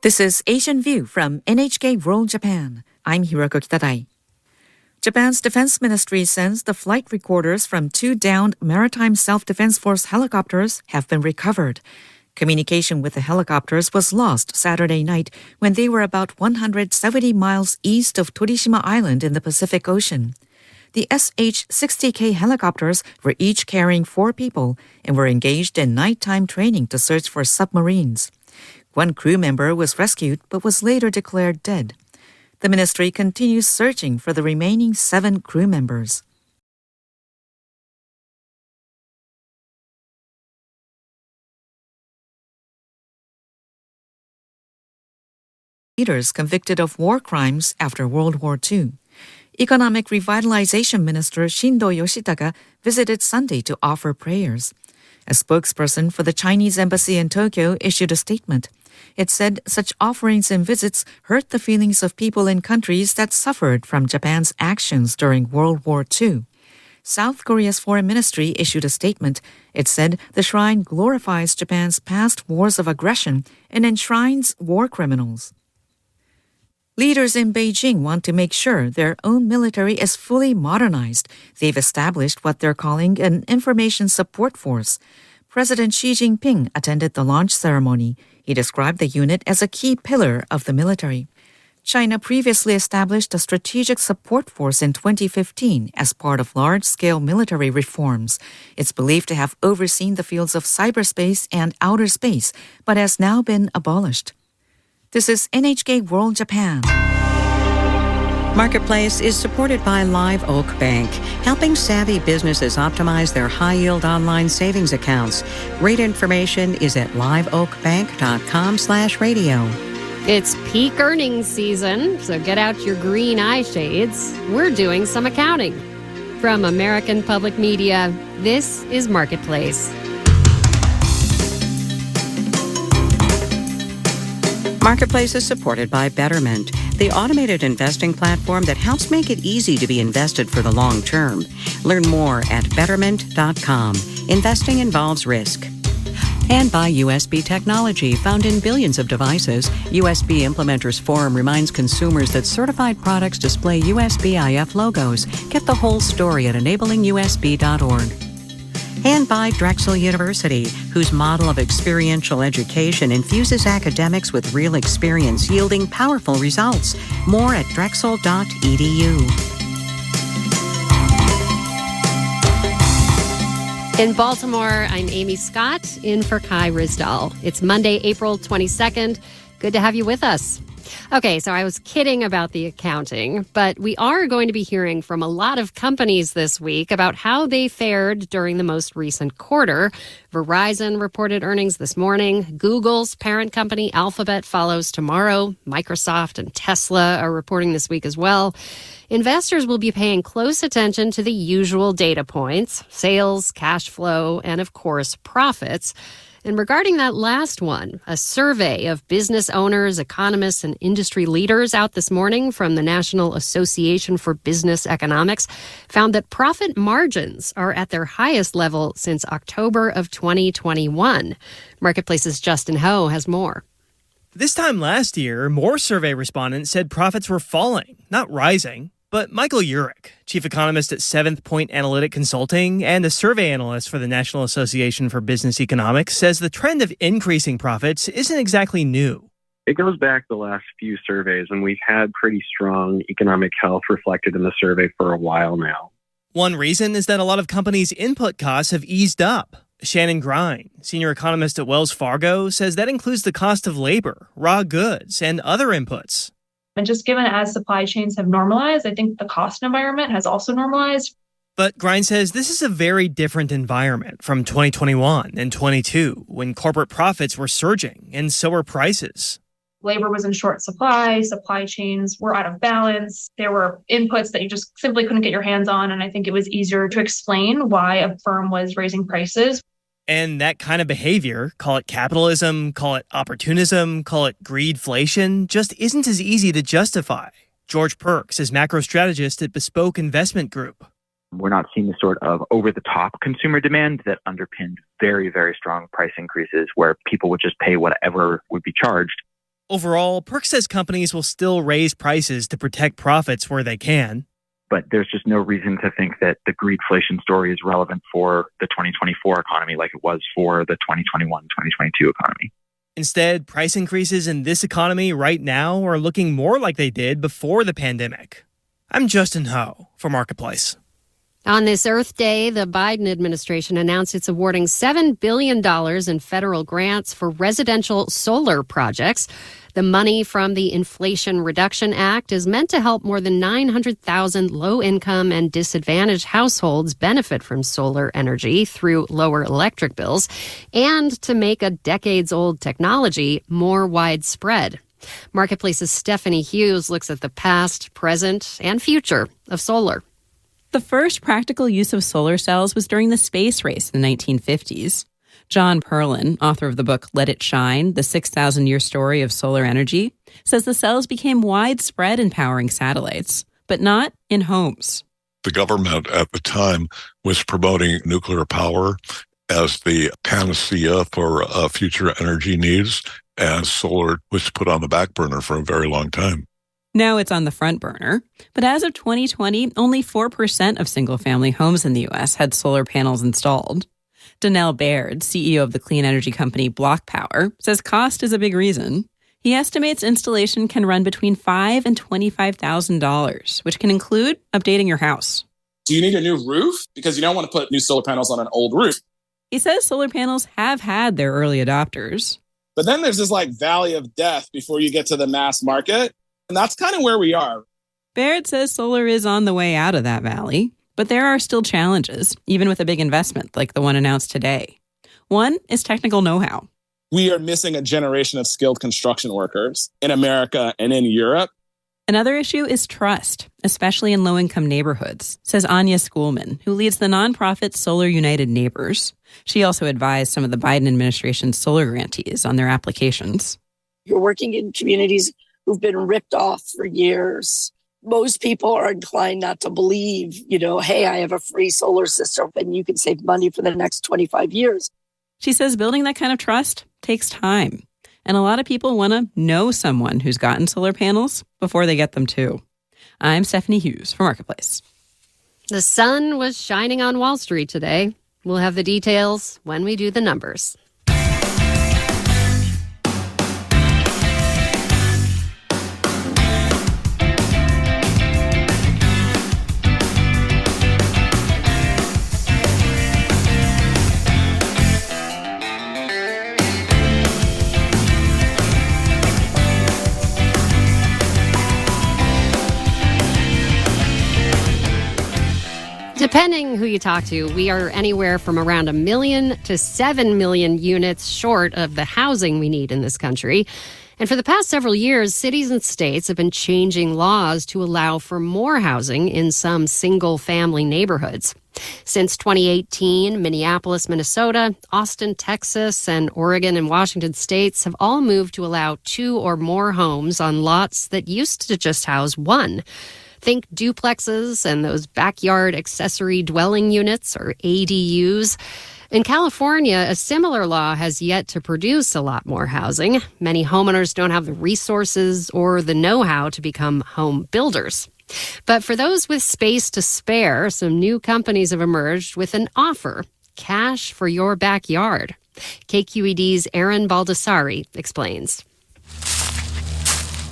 This is Asian View from NHK World Japan. I'm Hiroko Kitadai. Japan's defense ministry says the flight recorders from 2 downed Maritime Self-Defense Force helicopters have been recovered. Communication with the helicopters was lost Saturday night when they were about 170 miles east of Torishima Island in the Pacific Ocean. The SH-60K helicopters were each carrying 4 people and were engaged in nighttime training to search for submarines. One crew member was rescued but was later declared dead. The ministry continues searching for the remaining 7 crew members. Leaders convicted of war crimes after World War II. Economic Revitalization Minister Shindo Yoshitaka visited Sunday to offer prayers. A spokesperson for the Chinese embassy in Tokyo issued a statement. It said such offerings and visits hurt the feelings of people in countries that suffered from Japan's actions during World War II. South Korea's foreign ministry issued a statement. It said the shrine glorifies Japan's past wars of aggression and enshrines war criminals. Leaders in Beijing want to make sure their own military is fully modernized. They've established what they're calling an information support force. President Xi Jinping attended the launch ceremony. He described the unit as a key pillar of the military. China previously established a strategic support force in 2015 as part of large-scale military reforms. It's believed to have overseen the fields of cyberspace and outer space, but has now been abolished. This is NHK World Japan. Marketplace is supported by Live Oak Bank, helping savvy businesses optimize their high-yield online savings accounts. Rate information is at liveoakbank.com/radio. It's peak earnings season, so get out your green eye shades. We're doing some accounting. From American Public Media, this is Marketplace. Marketplace is supported by Betterment, the automated investing platform that helps make it easy to be invested for the long term. Learn more at betterment.com. Investing involves risk. And by USB technology, found in billions of devices. USB Implementers Forum reminds consumers that certified products display USB-IF logos. Get the whole story at enablingus.org. And by Drexel University, whose model of experiential education infuses academics with real experience, yielding powerful results. More at drexel.edu. In Baltimore, I'm Amy Scott, in for Kai Rizdal. It's Monday, April 22nd. Good to have you with us. Okay, so I was kidding about the accounting, but we are going to be hearing from a lot of companies this week about how they fared during the most recent quarter. Verizon reported earnings this morning. Google's parent company, Alphabet, follows tomorrow. Microsoft and Tesla are reporting this week as well. Investors will be paying close attention to the usual data points: sales, cash flow, and, of course, profits. And regarding that last one, a survey of business owners, economists, and industry leaders out this morning from the National Association for Business Economics found that profit margins are at their highest level since October of 2021. Marketplace's Justin Ho has more. This time last year, more survey respondents said profits were falling, not rising. But Michael Urich, chief economist at Seventh Point Analytic Consulting and a survey analyst for the National Association for Business Economics, says the trend of increasing profits isn't exactly new. It goes back the last few surveys, and we've had pretty strong economic health reflected in the survey for a while now. One reason is that a lot of companies' input costs have eased up. Shannon Grein, senior economist at Wells Fargo, says that includes the cost of labor, raw goods, and other inputs. And just given as supply chains have normalized, I think the cost environment has also normalized. But Grein says this is a very different environment from 2021 and 22, when corporate profits were surging, and so were prices. Labor was in short supply chains were out of balance, there were inputs that you just simply couldn't get your hands on, and I think it was easier to explain why a firm was raising prices. And that kind of behavior, call it capitalism, call it opportunism, call it greedflation, just isn't as easy to justify. George Perks is macro strategist at Bespoke Investment Group. We're not seeing the sort of over-the-top consumer demand that underpinned very, very strong price increases where people would just pay whatever would be charged. Overall, Perk says companies will still raise prices to protect profits where they can. But there's just no reason to think that the greedflation story is relevant for the 2024 economy like it was for the 2021-2022 economy. Instead, price increases in this economy right now are looking more like they did before the pandemic. I'm Justin Ho for Marketplace. On this Earth Day, the Biden administration announced it's awarding $7 billion in federal grants for residential solar projects. The money from the Inflation Reduction Act is meant to help more than 900,000 low-income and disadvantaged households benefit from solar energy through lower electric bills and to make a decades-old technology more widespread. Marketplace's Stephanie Hughes looks at the past, present, and future of solar. The first practical use of solar cells was during the space race in the 1950s. John Perlin, author of the book Let It Shine, The 6,000-Year Story of Solar Energy, says the cells became widespread in powering satellites, but not in homes. The government at the time was promoting nuclear power as the panacea for future energy needs, and solar was put on the back burner for a very long time. Now it's on the front burner, but as of 2020, only 4% of single-family homes in the U.S. had solar panels installed. Donnell Baird, CEO of the clean energy company Block Power, says cost is a big reason. He estimates installation can run between $5,000 and $25,000, which can include updating your house. Do you need a new roof? Because you don't want to put new solar panels on an old roof. He says solar panels have had their early adopters. But then there's this valley of death before you get to the mass market. And that's kind of where we are. Baird says solar is on the way out of that valley, but there are still challenges, even with a big investment like the one announced today. One is technical know-how. We are missing a generation of skilled construction workers in America and in Europe. Another issue is trust, especially in low-income neighborhoods, says Anya Schoolman, who leads the nonprofit Solar United Neighbors. She also advised some of the Biden administration's solar grantees on their applications. You're working in communities who've been ripped off for years. Most people are inclined not to believe, hey, I have a free solar system and you can save money for the next 25 years. She says building that kind of trust takes time. And a lot of people want to know someone who's gotten solar panels before they get them too. I'm Stephanie Hughes for Marketplace. The sun was shining on Wall Street today. We'll have the details when we do the numbers. Depending who you talk to, we are anywhere from around 1 million to 7 million units short of the housing we need in this country. And for the past several years, cities and states have been changing laws to allow for more housing in some single-family neighborhoods. Since 2018, Minneapolis, Minnesota, Austin, Texas, and Oregon and Washington states have all moved to allow 2 or more homes on lots that used to just house 1. Think duplexes and those backyard accessory dwelling units, or ADUs. In California, a similar law has yet to produce a lot more housing. Many homeowners don't have the resources or the know-how to become home builders. But for those with space to spare, some new companies have emerged with an offer: cash for your backyard. KQED's Erin Baldessari explains.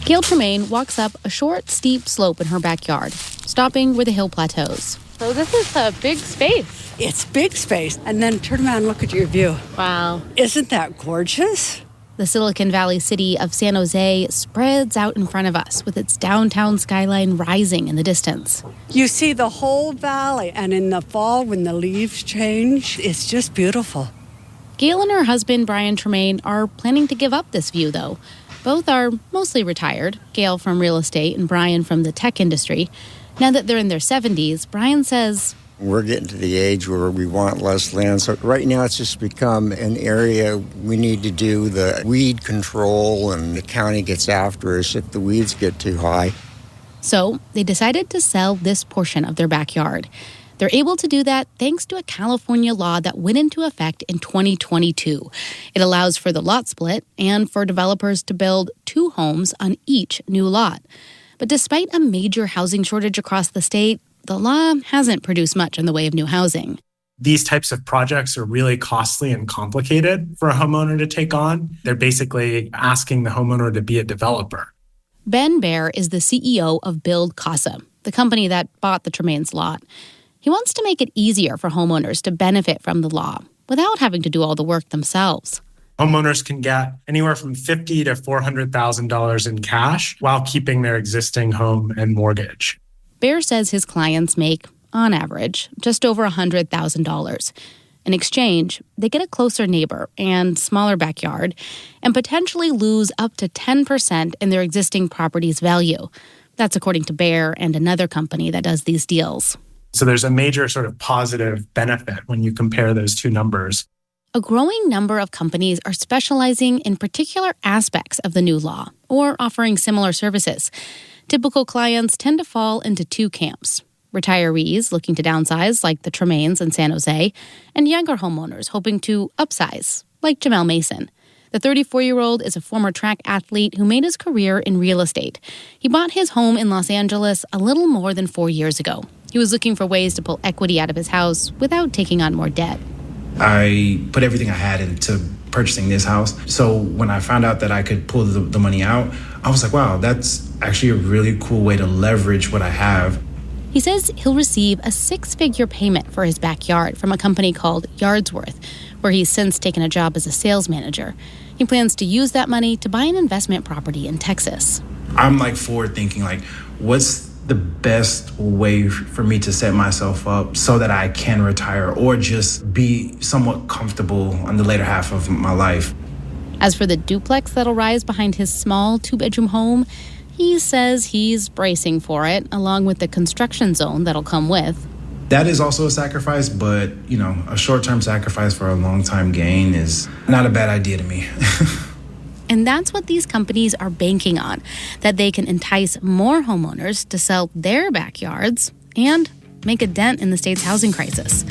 Gail Tremaine walks up a short, steep slope in her backyard, stopping where the hill plateaus. So this is a big space. It's big space. And then turn around and look at your view. Wow. Isn't that gorgeous? The Silicon Valley city of San Jose spreads out in front of us with its downtown skyline rising in the distance. You see the whole valley, and in the fall when the leaves change, it's just beautiful. Gail and her husband, Brian Tremaine, are planning to give up this view, though. Both are mostly retired, Gail from real estate and Brian from the tech industry. Now that they're in their 70s, Brian says, we're getting to the age where we want less land. So right now it's just become an area we need to do the weed control, and the county gets after us if the weeds get too high. So they decided to sell this portion of their backyard. They're able to do that thanks to a California law that went into effect in 2022. It allows for the lot split and for developers to build 2 homes on each new lot. But despite a major housing shortage across the state, the law hasn't produced much in the way of new housing. These types of projects are really costly and complicated for a homeowner to take on. They're basically asking the homeowner to be a developer. Ben Baer is the CEO of Build Casa, the company that bought the Tremaines lot. He wants to make it easier for homeowners to benefit from the law without having to do all the work themselves. Homeowners can get anywhere from $50,000 to $400,000 in cash while keeping their existing home and mortgage. Baer says his clients make, on average, just over $100,000. In exchange, they get a closer neighbor and smaller backyard and potentially lose up to 10% in their existing property's value. That's according to Baer and another company that does these deals. So there's a major sort of positive benefit when you compare those two numbers. A growing number of companies are specializing in particular aspects of the new law or offering similar services. Typical clients tend to fall into 2 camps: retirees looking to downsize, like the Tremaines in San Jose, and younger homeowners hoping to upsize, like Jamel Mason. The 34-year-old is a former track athlete who made his career in real estate. He bought his home in Los Angeles a little more than 4 years ago. He was looking for ways to pull equity out of his house without taking on more debt. I put everything I had into purchasing this house. So when I found out that I could pull the money out, I was like, wow, that's actually a really cool way to leverage what I have. He says he'll receive a 6-figure payment for his backyard from a company called Yardsworth, where he's since taken a job as a sales manager. He plans to use that money to buy an investment property in Texas. I'm forward thinking, what's the best way for me to set myself up so that I can retire or just be somewhat comfortable on the later half of my life. As for the duplex that'll rise behind his small 2-bedroom home, he says he's bracing for it, along with the construction zone that'll come with. That is also a sacrifice, but, a short-term sacrifice for a long-time gain is not a bad idea to me. And that's what these companies are banking on, that they can entice more homeowners to sell their backyards and make a dent in the state's housing crisis.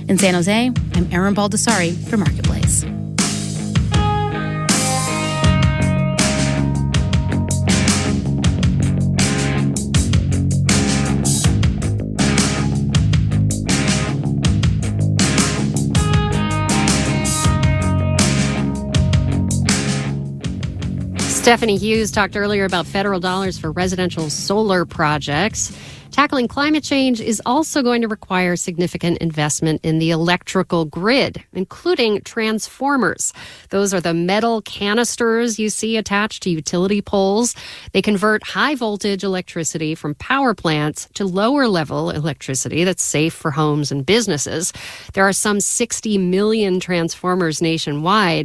In San Jose, I'm Erin Baldessari for Marketplace. Stephanie Hughes talked earlier about federal dollars for residential solar projects. Tackling climate change is also going to require significant investment in the electrical grid, including transformers. Those are the metal canisters you see attached to utility poles. They convert high-voltage electricity from power plants to lower-level electricity that's safe for homes and businesses. There are some 60 million transformers nationwide,